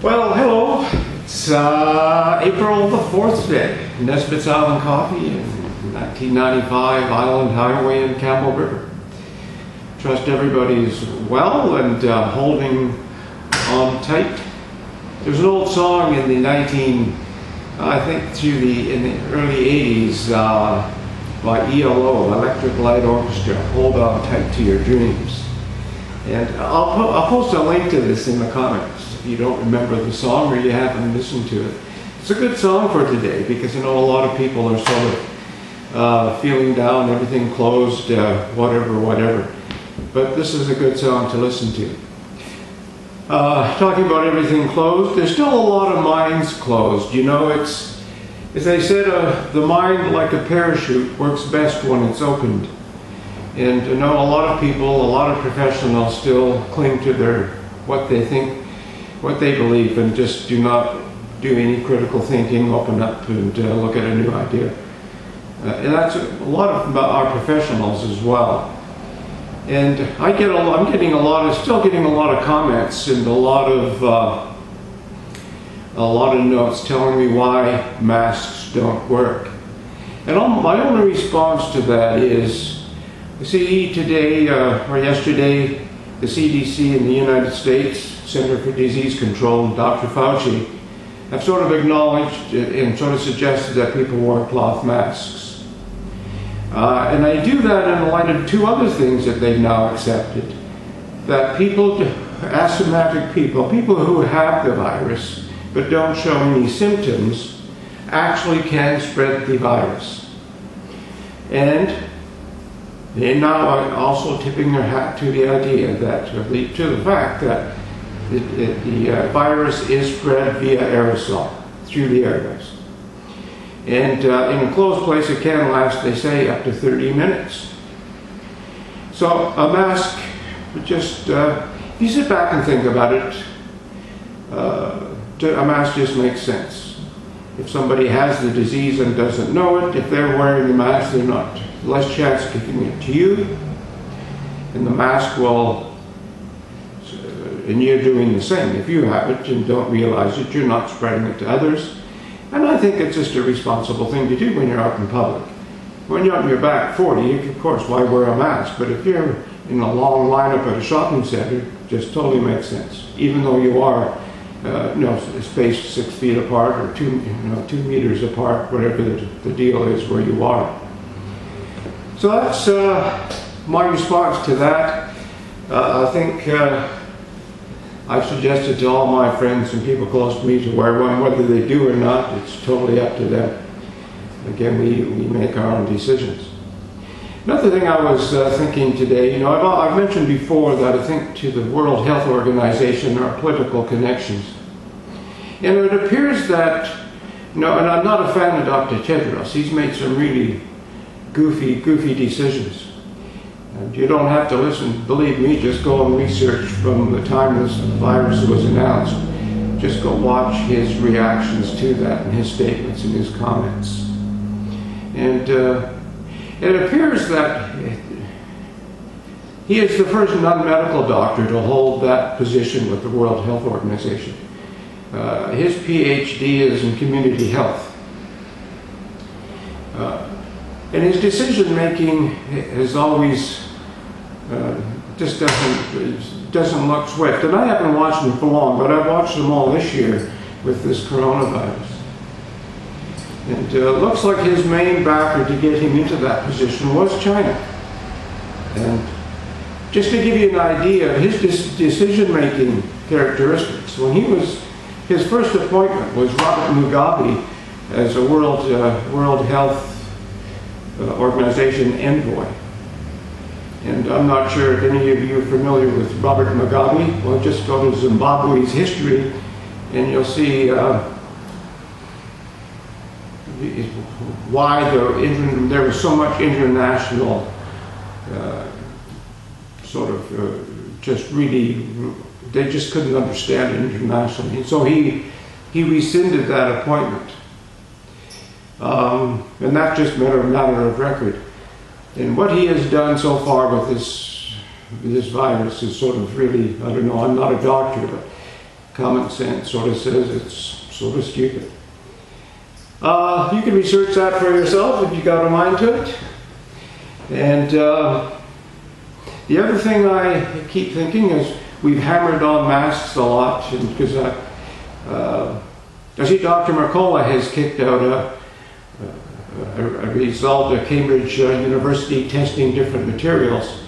Well, hello. It's April the 4th day. Nesbitt's Island Coffee in 1995 Island Highway in Campbell River. Trust everybody's well and holding on tight. There's an old song in the in the early 80s by ELO, Electric Light Orchestra, Hold On Tight to Your Dreams. And I'll post a link to this in the comments if you don't remember the song or you haven't listened to it. It's a good song for today because I know a lot of people are sort of feeling down, everything closed, whatever. But this is a good song to listen to. Talking about everything closed, there's still a lot of minds closed. You know, it's, as they said, the mind, like a parachute, works best when it's opened. And I know a lot of people, a lot of professionals still cling to what they think, what they believe, and just do not do any critical thinking, open up and look at a new idea. And that's a lot of our professionals as well. And I'm still getting a lot of comments and a lot of notes telling me why masks don't work. And my only response to that is, you see, today or yesterday, the CDC in the United States, Center for Disease Control, Dr. Fauci, have sort of acknowledged and sort of suggested that people wear cloth masks. And I do that in light of two other things that they've now accepted. That asthmatic people who have the virus but don't show any symptoms, actually can spread the virus. And they're now also tipping their hat to the idea that, to the fact that the virus is spread via aerosol through the airways. And in a closed place, it can last, they say, up to 30 minutes. So a mask, just, if you sit back and think about it, a mask just makes sense. If somebody has the disease and doesn't know it, if they're wearing the mask, they're not less chance of giving it to you. And the mask will, and you're doing the same. If you have it and don't realize it, you're not spreading it to others. And I think it's just a responsible thing to do when you're out in public. When you're on your back 40, of course, why wear a mask? But if you're in a long lineup at a shopping center, it just totally makes sense. Even though you are spaced 6 feet apart or 2 meters apart, whatever the deal is where you are. So that's my response to that. I think I've suggested to all my friends and people close to me to wear one, whether they do or not. It's totally up to them. Again, we make our own decisions. Another thing I was thinking today, I've mentioned before that I think to the World Health Organization are political connections. And it appears that, and I'm not a fan of Dr. Tedros. He's made some really goofy decisions. And you don't have to listen, believe me, just go and research from the time this virus was announced. Just go watch his reactions to that and his statements and his comments. And it appears that he is the first non-medical doctor to hold that position with the World Health Organization. His PhD is in community health. And his decision-making is always just doesn't look swift. And I haven't watched them for long, but I've watched them all this year with this coronavirus. And it looks like his main backer to get him into that position was China. And just to give you an idea of his decision-making characteristics, his first appointment was Robert Mugabe as a World Health Organization envoy. And I'm not sure if any of you are familiar with Robert Mugabe. Well, just go to Zimbabwe's history and you'll see why there was so much international they just couldn't understand it internationally. And so he rescinded that appointment. And that just made a matter of record. And what he has done so far with this virus is sort of really, I don't know, I'm not a doctor, but common sense sort of says it's sort of stupid. You can research that for yourself if you got a mind to it. And the other thing I keep thinking is we've hammered on masks a lot, because I see Dr. Mercola has kicked out a result of Cambridge University testing different materials.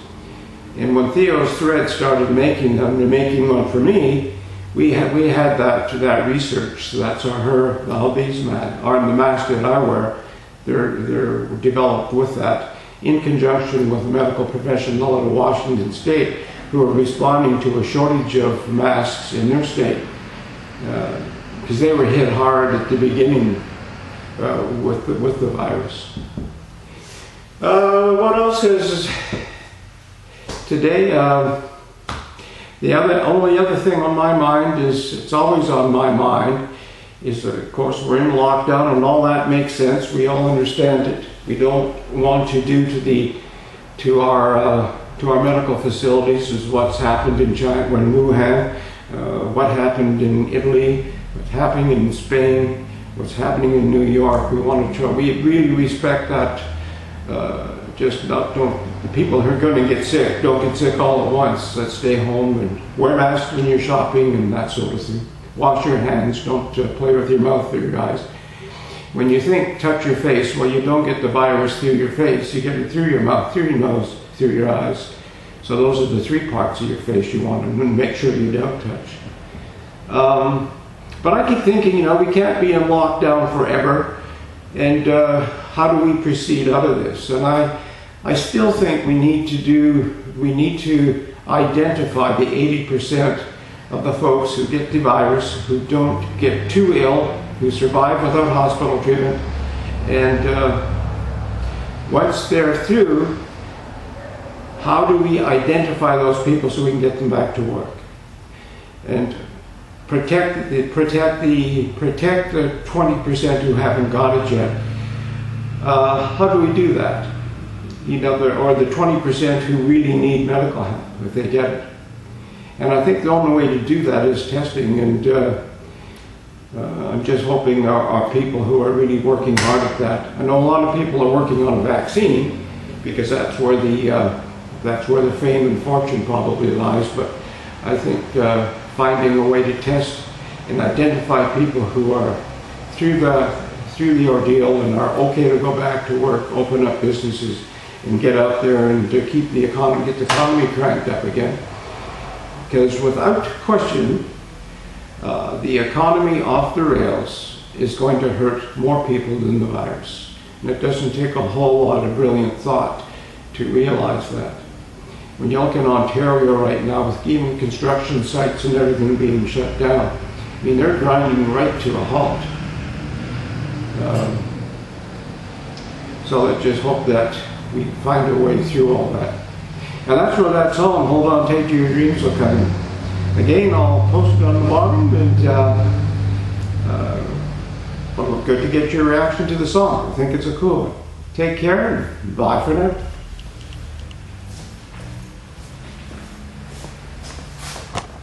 And when Theo's Thread started making them, they're making one for me, we had that research. So that's all these are the masks that I wear. They're developed with that in conjunction with a medical professional out of Washington State who are responding to a shortage of masks in their state because they were hit hard at the beginning with the virus. What else is today? The only other thing on my mind it's always on my mind, is that of course we're in lockdown and all that makes sense. We all understand it. We don't want to do to our medical facilities is what's happened in China, in Wuhan, what happened in Italy, what's happening in Spain, what's happening in New York. We really respect that. The people who are going to get sick, don't get sick all at once. Let's stay home and wear masks when you're shopping and that sort of thing. Wash your hands, don't play with your mouth or your eyes. When you think touch your face, well, you don't get the virus through your face. You get it through your mouth, through your nose, through your eyes. So those are the three parts of your face you want to make sure you don't touch. But I keep thinking, we can't be in lockdown forever. And how do we proceed out of this? And I still think we need to identify the 80% of the folks who get the virus, who don't get too ill, who survive without hospital treatment, and once they're through, how do we identify those people so we can get them back to work and protect the 20% who haven't got it yet? How do we do that? Or the 20% who really need medical help if they get it. And I think the only way to do that is testing, and I'm just hoping our people who are really working hard at that. I know a lot of people are working on a vaccine because that's where the fame and fortune probably lies, but I think finding a way to test and identify people who are through the ordeal and are okay to go back to work, open up businesses, and get out there and to get the economy cranked up again. Because without question, the economy off the rails is going to hurt more people than the virus. And it doesn't take a whole lot of brilliant thought to realize that. When you look in Ontario right now, with even construction sites and everything being shut down, they're grinding right to a halt. So I just hope that we find a way through all that. And that's where that song, Hold On Tight to Your Dreams, will come in. Again, I'll post it on the bottom, and well, good to get your reaction to the song. I think it's a cool one. Take care, and bye for now.